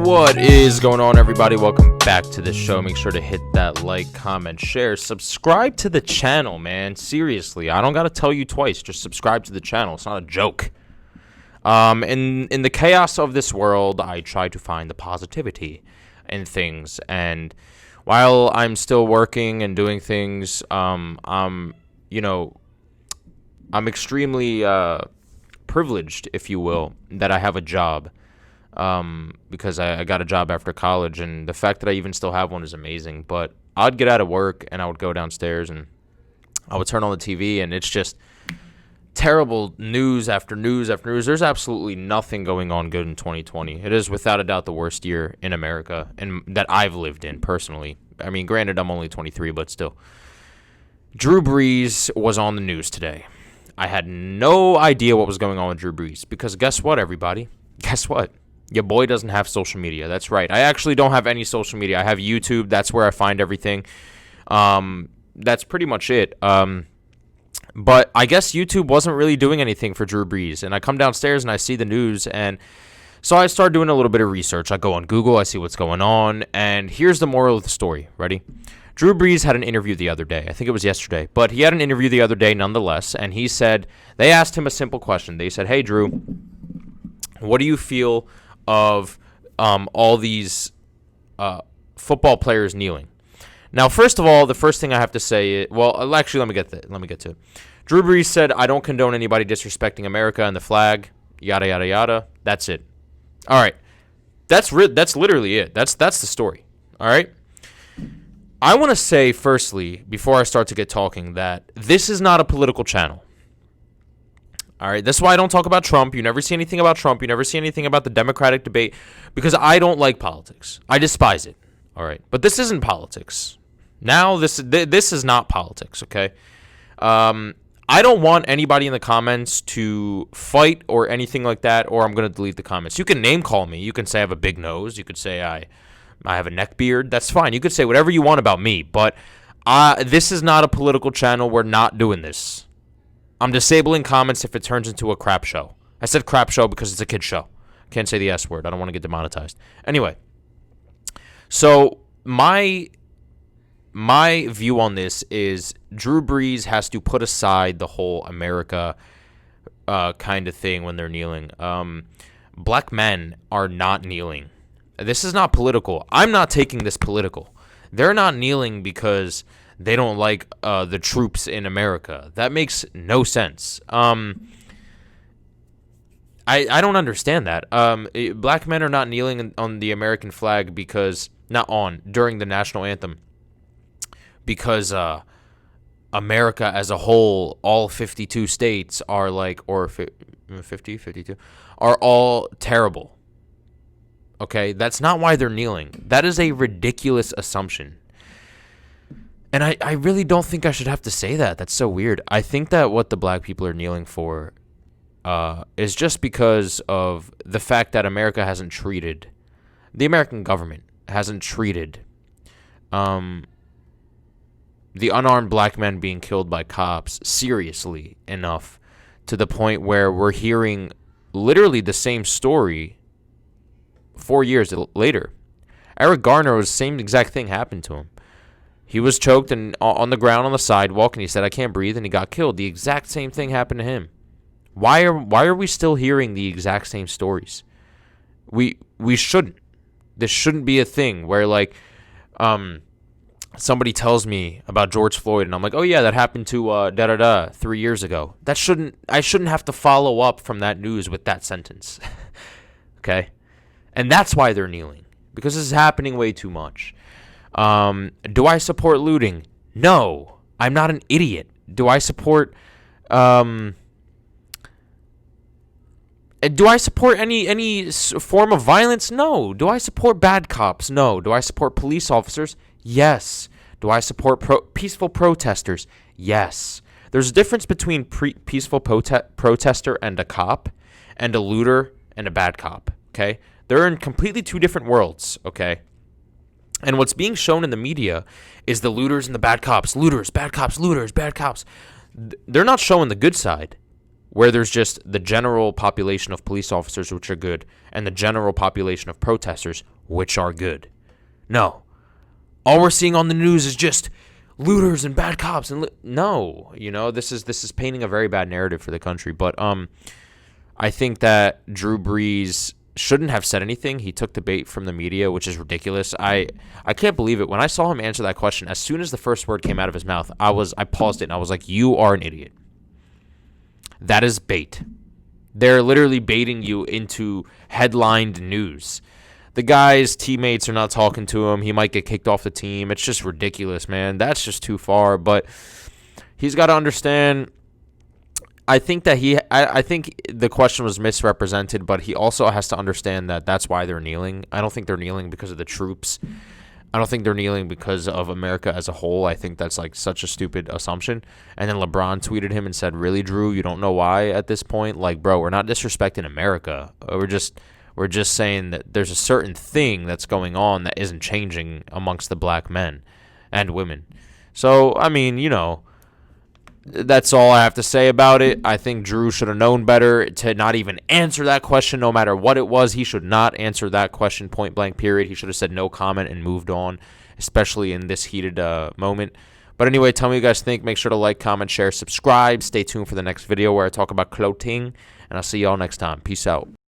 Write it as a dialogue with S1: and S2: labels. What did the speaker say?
S1: What is going on, everybody? Welcome back to the show. Make sure to hit that like, comment, share, subscribe to the channel, man. Seriously, I don't gotta tell you twice. Just subscribe to the channel. It's not a joke. In the chaos of this world, I try to find the positivity in things. And while I'm still working and doing things, I'm extremely privileged, if you will, that I have a job. Because I got a job after college, and the fact that I even still have one is amazing. But I'd get out of work and I would go downstairs and I would turn on the TV, and it's just terrible news after news after news. There's absolutely nothing going on good in 2020. It is without a doubt the worst year in America and that I've lived in personally. I mean, granted, I'm only 23, but still. Drew Brees was on the news today. I had no idea what was going on with Drew Brees because guess what, everybody? Guess what? Your boy doesn't have social media. That's right. I actually don't have any social media. I have YouTube. That's where I find everything. That's pretty much it. But I guess YouTube wasn't really doing anything for Drew Brees. And I come downstairs and I see the news. And so I start doing a little bit of research. I go on Google. I see what's going on. And here's the moral of the story. Ready? Drew Brees had an interview the other day. I think it was yesterday. But he had an interview the other day nonetheless. And he said, they asked him a simple question. They said, hey, Drew, what do you feel of all these football players kneeling? Now, first of all, the first thing I have to say, actually, let me get to it. Drew Brees said, I don't condone anybody disrespecting America and the flag, yada, yada, yada. That's it. All right. That's literally it. That's the story. All right. I want to say, firstly, before I start to get talking, that this is not a political channel. All right, that's why I don't talk about Trump. You never see anything about Trump. You never see anything about the Democratic debate because I don't like politics. I despise it. All right, but this isn't politics. Now this is not politics. Okay, I don't want anybody in the comments to fight or anything like that, or I'm gonna delete the comments. You can name call me. You can say I have a big nose. You could say I have a neck beard. That's fine. You could say whatever you want about me, but this is not a political channel. We're not doing this. I'm disabling comments if it turns into a crap show. I said crap show because it's a kid show. Can't say the S word. I don't want to get demonetized. Anyway, so my view on this is Drew Brees has to put aside the whole America kind of thing when they're kneeling. Black men are not kneeling. This is not political. I'm not taking this political. They're not kneeling because they don't like the troops in America. That makes no sense. I don't understand that. Black men are not kneeling on the American flag during the national anthem because America as a whole, all 52 states are or 50, 52, are all terrible. Okay, that's not why they're kneeling. That is a ridiculous assumption. And I really don't think I should have to say that. That's so weird. I think that what the black people are kneeling for is just because of the fact that the American government hasn't treated the unarmed black men being killed by cops seriously enough to the point where we're hearing literally the same story 4 years later. Eric Garner, the same exact thing happened to him. He was choked and on the ground on the sidewalk, and he said, I can't breathe, and he got killed. The exact same thing happened to him. Why are we still hearing the exact same stories? We shouldn't. This shouldn't be a thing where, somebody tells me about George Floyd, and I'm like, oh, yeah, that happened to 3 years ago. I shouldn't have to follow up from that news with that sentence. Okay? And that's why they're kneeling, because this is happening way too much. Do I support looting? No, I'm not an idiot. Do I support any form of violence? No. Do I support bad cops? No. Do I support police officers? Yes. Do I support peaceful protesters? Yes. There's a difference between peaceful protester and a cop, and a looter and a bad cop. Okay, they're in completely two different worlds. Okay. And what's being shown in the media is the looters and the bad cops. Looters, bad cops, looters, bad cops. They're not showing the good side. where there's just the general population of police officers, which are good, and the general population of protesters, which are good. No. All we're seeing on the news is just looters and bad cops. And no, this is painting a very bad narrative for the country. But I think that Drew Brees shouldn't have said anything. He took the bait from the media, which is ridiculous. I can't believe it. When I saw him answer that question, as soon as the first word came out of his mouth, I paused it and I was like, you are an idiot. That is bait. They're literally baiting you into headlined news. The guy's teammates are not talking to him. He might get kicked off the team. It's just ridiculous, man. That's just too far. But he's got to understand. I think that I think the question was misrepresented, but he also has to understand that that's why they're kneeling. I don't think they're kneeling because of the troops. I don't think they're kneeling because of America as a whole. I think that's like such a stupid assumption. And then LeBron tweeted him and said, "Really, Drew? You don't know why at this point? Like, bro, we're not disrespecting America. We're just saying that there's a certain thing that's going on that isn't changing amongst the black men and women." So, I mean, that's all I have to say about it. I think Drew should have known better to not even answer that question, no matter what it was. He should not answer that question point blank, period. He should have said no comment and moved on, especially in this heated moment. But anyway, tell me what you guys think. Make sure to like, comment, share, subscribe. Stay tuned for the next video where I talk about clothing, and I'll see y'all next time. Peace out.